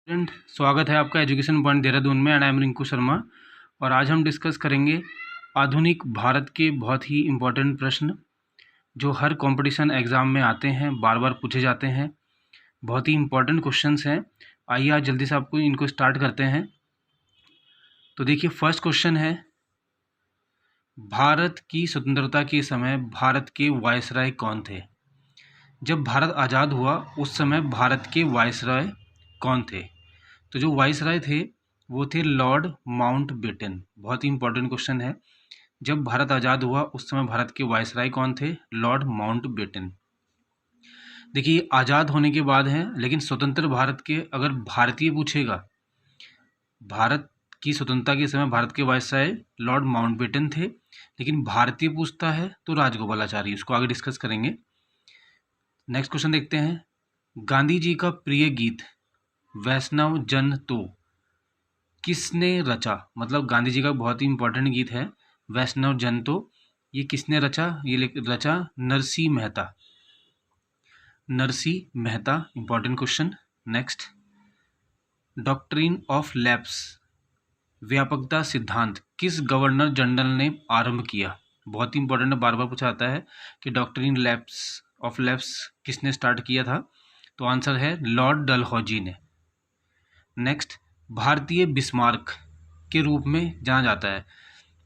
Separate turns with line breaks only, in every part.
Student, स्वागत है आपका एजुकेशन पॉइंट देहरादून में and I am Rinku Sharma. और आज हम डिस्कस करेंगे आधुनिक भारत के बहुत ही इम्पोर्टेंट प्रश्न जो हर कंपटीशन एग्ज़ाम में आते हैं, बार बार पूछे जाते हैं। बहुत ही इम्पोर्टेंट क्वेश्चंस हैं। आइए आज जल्दी से आपको इनको स्टार्ट करते हैं। तो देखिए, फर्स्ट क्वेश्चन है, भारत की स्वतंत्रता के समय भारत के वायसराय कौन थे? जब भारत आज़ाद हुआ उस समय भारत के वायसराय कौन थे? तो जो वाइसराय थे वो थे लॉर्ड माउंटबेटन। बहुत ही इंपॉर्टेंट क्वेश्चन है। जब भारत आज़ाद हुआ उस समय भारत के वाइसराय कौन थे? Lord Mountbatten. देखिए, आज़ाद होने के बाद हैं, लेकिन स्वतंत्र भारत के अगर भारतीय पूछेगा, भारत की स्वतंत्रता के समय भारत के वाइसराय लॉर्ड माउंटबेटन थे। लेकिन भारतीय पूछता है तो राजगोपालाचारी। उसको आगे डिस्कस करेंगे। नेक्स्ट क्वेश्चन देखते हैं। गांधी जी का प्रिय गीत वैष्णव जन तो किसने रचा? मतलब गांधी जी का बहुत ही इंपॉर्टेंट गीत है वैष्णव जन तो। ये किसने रचा? ये रचा Narsi Mehta. Narsi Mehta, important question. Next, doctrine of lapse, व्यापकता सिद्धांत किस गवर्नर जनरल ने आरंभ किया? बहुत ही इंपॉर्टेंट है, बार बार पूछा जाता है कि डॉक्ट्रिन ऑफ लैप्स किसने स्टार्ट किया था? तो आंसर है लॉर्ड डलहौजी ने। नेक्स्ट, भारतीय बिस्मार्क के रूप में जाना जाता है,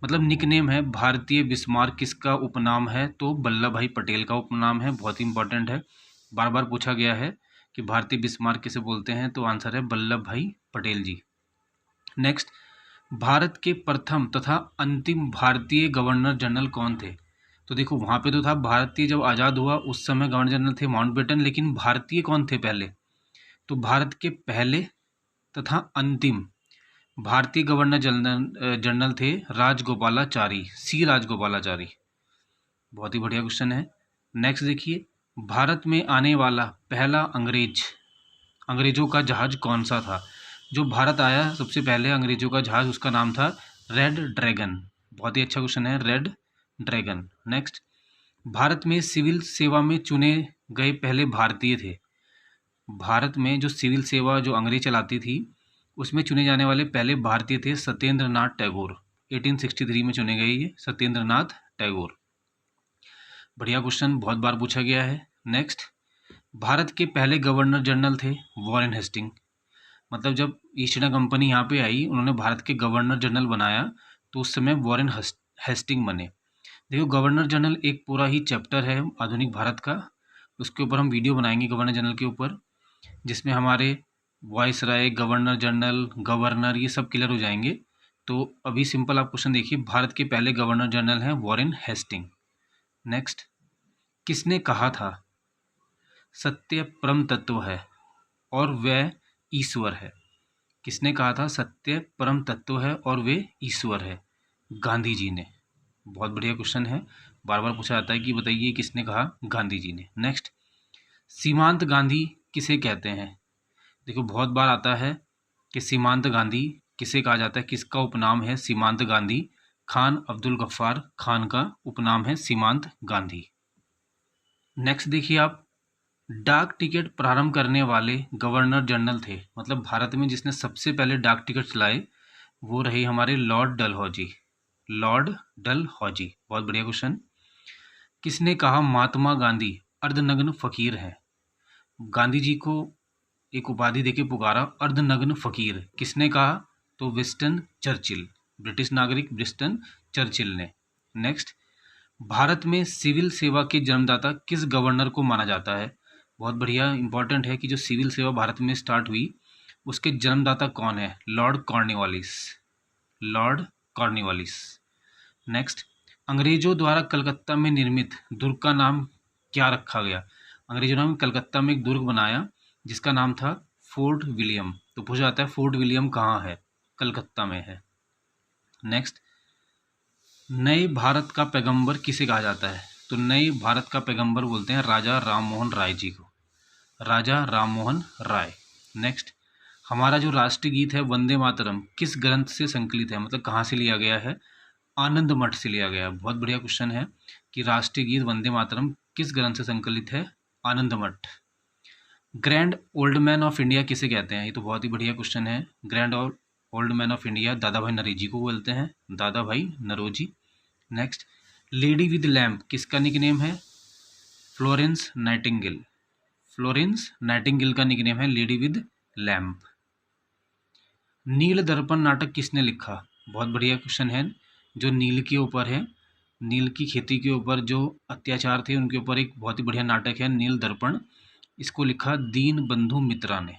मतलब निकनेम है भारतीय बिस्मार्क, किसका उपनाम है? तो वल्लभ भाई पटेल का उपनाम है। बहुत ही इंपॉर्टेंट है, बार बार पूछा गया है कि भारतीय बिस्मार्क किसे बोलते हैं? तो आंसर है वल्लभ भाई पटेल जी। नेक्स्ट, भारत के प्रथम तथा अंतिम भारतीय गवर्नर जनरल कौन थे? तो देखो, वहाँ पे तो था भारतीय, जब आज़ाद हुआ उस समय गवर्नर जनरल थे माउंटबेटन, लेकिन भारतीय कौन थे पहले? तो भारत के पहले तथा अंतिम भारतीय गवर्नर जनरल थे राजगोपालाचारी, सी राजगोपालाचारी। बहुत ही बढ़िया क्वेश्चन है। नेक्स्ट देखिए, भारत में आने वाला पहला अंग्रेजों का जहाज कौन सा था? जो भारत आया सबसे पहले अंग्रेजों का जहाज, उसका नाम था रेड ड्रैगन। बहुत ही अच्छा क्वेश्चन है, रेड ड्रैगन। नेक्स्ट, भारत में सिविल सेवा में चुने गए पहले भारतीय थे। भारत में जो सिविल सेवा जो अंग्रेज चलाती थी उसमें चुने जाने वाले पहले भारतीय थे सत्येंद्र नाथ टैगोर। 1863 में चुने गए ये सत्येंद्र नाथ टैगोर। बढ़िया क्वेश्चन, बहुत बार पूछा गया है। नेक्स्ट, भारत के पहले गवर्नर जनरल थे वॉरेन हेस्टिंग। मतलब जब ईस्ट इंडिया कंपनी यहाँ पे आई, उन्होंने भारत के गवर्नर जनरल बनाया, तो उस समय वॉरेन हेस्टिंग बने। देखो, गवर्नर जनरल एक पूरा ही चैप्टर है आधुनिक भारत का, उसके ऊपर हम वीडियो बनाएंगे गवर्नर जनरल के ऊपर, जिसमें हमारे वाइसराय, गवर्नर जनरल, गवर्नर, ये सब क्लियर हो जाएंगे। तो अभी सिंपल आप क्वेश्चन देखिए, भारत के पहले गवर्नर जनरल हैं वॉरेन हेस्टिंग। नेक्स्ट, किसने कहा था सत्य परम तत्व है और वह ईश्वर है? किसने कहा था सत्य परम तत्व है और वे ईश्वर है? गांधी जी ने। बहुत बढ़िया क्वेश्चन है, बार बार पूछा जाता है कि बताइए किसने कहा? गांधी जी ने। नेक्स्ट, सीमांत गांधी किसे कहते हैं? देखो, बहुत बार आता है कि सीमांत गांधी किसे कहा जाता है, किसका उपनाम है सीमांत गांधी? खान अब्दुल गफ्फार खान का उपनाम है सीमांत गांधी। नेक्स्ट देखिए आप, डाक टिकट प्रारंभ करने वाले गवर्नर जनरल थे, मतलब भारत में जिसने सबसे पहले डाक टिकट चलाए वो रहे हमारे लॉर्ड डलहौजी। लॉर्ड डलहौजी, बहुत बढ़िया क्वेश्चन। किसने कहा महात्मा गांधी अर्धनग्न फकीर है? गांधी जी को एक उपाधि देके पुकारा अर्धनग्न फकीर, किसने कहा? तो विंस्टन चर्चिल, ब्रिटिश नागरिक विंस्टन चर्चिल ने। नेक्स्ट, भारत में सिविल सेवा के जन्मदाता किस गवर्नर को माना जाता है? बहुत बढ़िया, इंपॉर्टेंट है कि जो सिविल सेवा भारत में स्टार्ट हुई उसके जन्मदाता कौन है? Lord Cornwallis. Lord Cornwallis. Next, अंग्रेजों द्वारा कलकत्ता में निर्मित दुर्ग का नाम क्या रखा गया? अंग्रेजों ने कलकत्ता में एक दुर्ग बनाया जिसका नाम था फोर्ट विलियम। तो पूछा जाता है फोर्ट विलियम कहाँ है? कलकत्ता में है। नेक्स्ट, नए भारत का पैगंबर किसे कहा जाता है? तो नए भारत का पैगंबर बोलते हैं राजा राममोहन राय जी को। राजा राममोहन राय। नेक्स्ट, हमारा जो राष्ट्रीय गीत है वंदे मातरम किस ग्रंथ से संकलित है, मतलब कहाँ से लिया गया है? आनंद मठ से लिया गया। बहुत बढ़िया क्वेश्चन है कि राष्ट्रीय गीत वंदे मातरम किस ग्रंथ से संकलित है? आनंद मठ। Grand old man of India किसे कहते हैं? ये तो बहुत ही बढ़िया क्वेश्चन है। Grand old man of India Dadabhai Naoroji को बोलते हैं, Dadabhai Naoroji. Next, lady with lamp किसका निकनेम है? Florence Nightingale. फ्लोरेंस नाइटिंगेल का निकनेम है lady with lamp. Nil Darpan नाटक किसने लिखा? बहुत बढ़िया क्वेश्चन है। जो नील के ऊपर है, नील की खेती के ऊपर जो अत्याचार थे उनके ऊपर एक बहुत ही बढ़िया नाटक है नील दर्पण। इसको लिखा दीन बंधु मित्रा ने।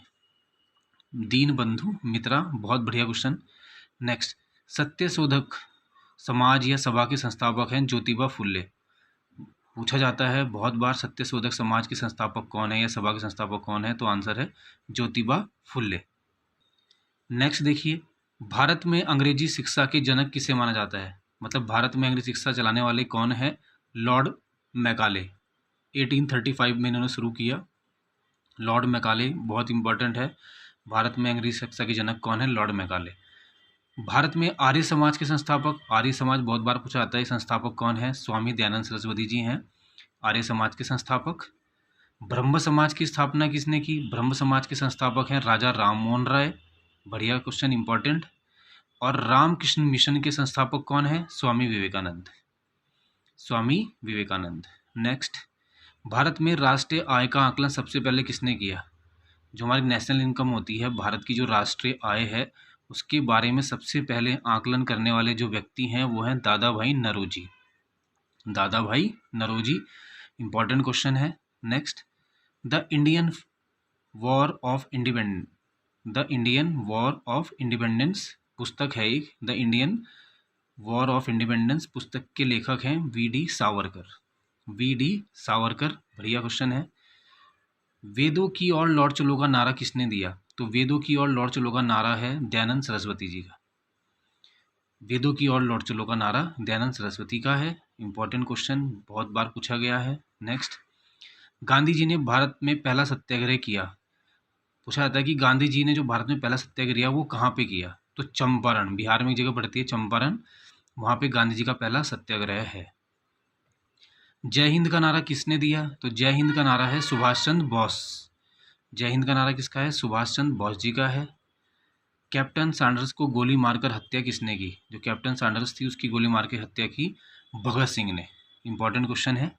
दीन बंधु मित्रा, बहुत बढ़िया क्वेश्चन। नेक्स्ट, सत्यशोधक समाज या सभा के संस्थापक हैं ज्योतिबा फुले। पूछा जाता है बहुत बार सत्यशोधक समाज के संस्थापक कौन है या सभा के संस्थापक कौन है, तो आंसर है ज्योतिबा फुले। नेक्स्ट देखिए, भारत में अंग्रेजी शिक्षा के जनक किसे माना जाता है? मतलब भारत में अंग्रेजी शिक्षा चलाने वाले कौन है? Lord Macaulay. 1835 में इन्होंने शुरू किया। लॉर्ड मैकाले बहुत इंपॉर्टेंट है। भारत में अंग्रेजी शिक्षा के जनक कौन है? Lord Macaulay. भारत में आर्य समाज के संस्थापक, आर्य समाज बहुत बार पूछा जाता है, संस्थापक कौन है? स्वामी दयानंद सरस्वती जी हैं आर्य समाज के संस्थापक। ब्रह्म समाज की स्थापना किसने की? ब्रह्म समाज के संस्थापक हैं राजा राम मोहन राय। बढ़िया क्वेश्चन, इंपॉर्टेंट। और रामकृष्ण मिशन के संस्थापक कौन है? स्वामी विवेकानंद। स्वामी विवेकानंद। नेक्स्ट, भारत में राष्ट्रीय आय का आकलन सबसे पहले किसने किया? जो हमारी नेशनल इनकम होती है, भारत की जो राष्ट्रीय आय है, उसके बारे में सबसे पहले आकलन करने वाले जो व्यक्ति हैं वो हैं दादा भाई नौरोजी। दादा भाई नौरोजी, इंपॉर्टेंट क्वेश्चन है। Next, the Indian war of independence, the Indian war of independence पुस्तक है एक, the Indian war of independence पुस्तक के लेखक हैं वी.डी. सावरकर। वी.डी. सावरकर, बढ़िया क्वेश्चन है। वेदों की ओर लौट चलो का नारा किसने दिया? तो वेदों की ओर लौट चलो का नारा है दयानंद सरस्वती जी का। वेदों की ओर लौट चलो का नारा दयानंद सरस्वती का है। इंपॉर्टेंट क्वेश्चन, बहुत बार पूछा गया है। नेक्स्ट, गांधी जी ने भारत में पहला सत्याग्रह किया। पूछा जाता है कि गांधी जी ने जो भारत में पहला सत्याग्रह किया वो कहाँ पे किया? तो चंपारण, बिहार में एक जगह पड़ती है चंपारण, वहाँ पे गांधी जी का पहला सत्याग्रह है। जय हिंद का नारा किसने दिया? तो जय हिंद का नारा है सुभाष चंद्र बोस। जय हिंद का नारा किसका है? सुभाष चंद्र बोस जी का है। कैप्टन सैंडर्स को गोली मारकर हत्या किसने की? जो कैप्टन सैंडर्स थी उसकी गोली मार के हत्या की भगत सिंह ने। इंपॉर्टेंट क्वेश्चन है।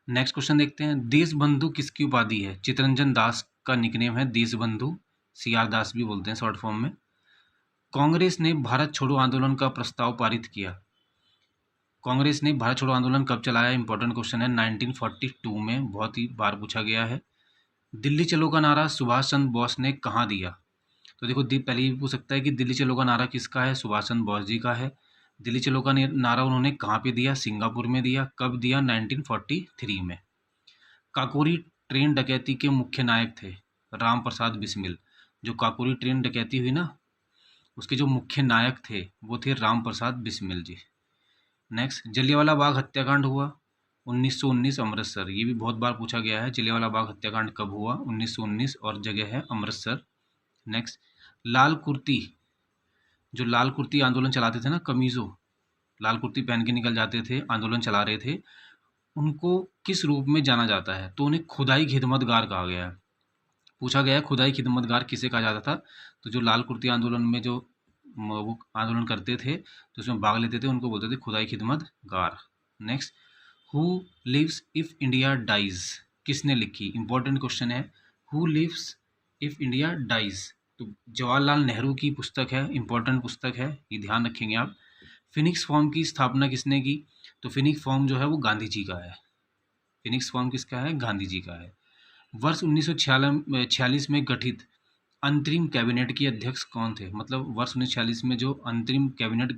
नेक्स्ट क्वेश्चन देखते हैं, देश बंधु किसकी उपाधि है? चितरंजन दास का निकनेम है देश बंधु, CR दास भी बोलते हैं शॉर्ट फॉर्म में। कांग्रेस ने भारत छोड़ो आंदोलन का प्रस्ताव पारित किया। कांग्रेस ने भारत छोड़ो आंदोलन कब चलाया? इंपॉर्टेंट क्वेश्चन है, 1942 में, बहुत ही बार पूछा गया है। दिल्ली चलो का नारा सुभाष चंद्र बोस ने कहाँ दिया? तो देखो पहले ये पूछ सकता है कि दिल्ली चलो का नारा किसका है? सुभाष चंद्र बोस जी का है। दिल्ली चलो का नारा उन्होंने कहाँ पे दिया? सिंगापुर में दिया। कब दिया? 1943 में। काकोरी ट्रेन डकैती के मुख्य नायक थे राम प्रसाद बिस्मिल। जो काकोरी ट्रेन डकैती हुई ना, उसके जो मुख्य नायक थे वो थे राम प्रसाद बिस्मिल जी। नेक्स्ट, जलियांवाला बाग हत्याकांड हुआ 1919 अमृतसर। ये भी बहुत बार पूछा गया है, जलियांवाला बाग हत्याकांड कब हुआ? 1919 और जगह है अमृतसर। नेक्स्ट, लाल कुर्ती, जो लाल कुर्ती आंदोलन चलाते थे ना, कमीज़ों, लाल कुर्ती पहन के निकल जाते थे, आंदोलन चला रहे थे, उनको किस रूप में जाना जाता है? तो उन्हें खुदाई खिदमतगार कहा गया है। पूछा गया है खुदाई खिदमतगार किसे कहा जाता था? तो जो लाल कुर्ती आंदोलन में जो वो आंदोलन करते थे, तो उसमें भाग लेते थे, उनको बोलते थे Khudai Khidmatgar. Next, who lives if India dies किसने लिखी? इंपॉर्टेंट क्वेश्चन है, who lives if India dies. तो जवाहरलाल नेहरू की पुस्तक है, इंपॉर्टेंट पुस्तक है, ये ध्यान रखेंगे आप। फिनिक्स फॉर्म की स्थापना किसने की? तो फिनिक्स फॉर्म जो है वो गांधी जी का है। फिनिक्स फॉर्म किसका है? गांधी जी का है। वर्ष 1946 में गठित अंतरिम कैबिनेट के अध्यक्ष कौन थे? मतलब वर्ष 1946 में जो अंतरिम कैबिनेट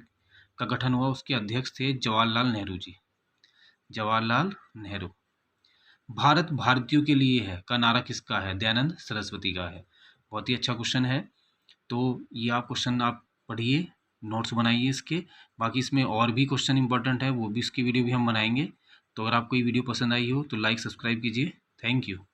का गठन हुआ उसके अध्यक्ष थे जवाहरलाल नेहरू जी। जवाहरलाल नेहरू। भारत भारतीयों के लिए है का नारा किसका है? दयानंद सरस्वती का है। बहुत ही अच्छा क्वेश्चन है। तो ये आप क्वेश्चन आप पढ़िए, नोट्स बनाइए इसके। बाकी इसमें और भी क्वेश्चन इंपॉर्टेंट है, वो भी इसकी वीडियो भी हम बनाएंगे। तो अगर आपको ये वीडियो पसंद आई हो तो लाइक सब्सक्राइब कीजिए। Thank you.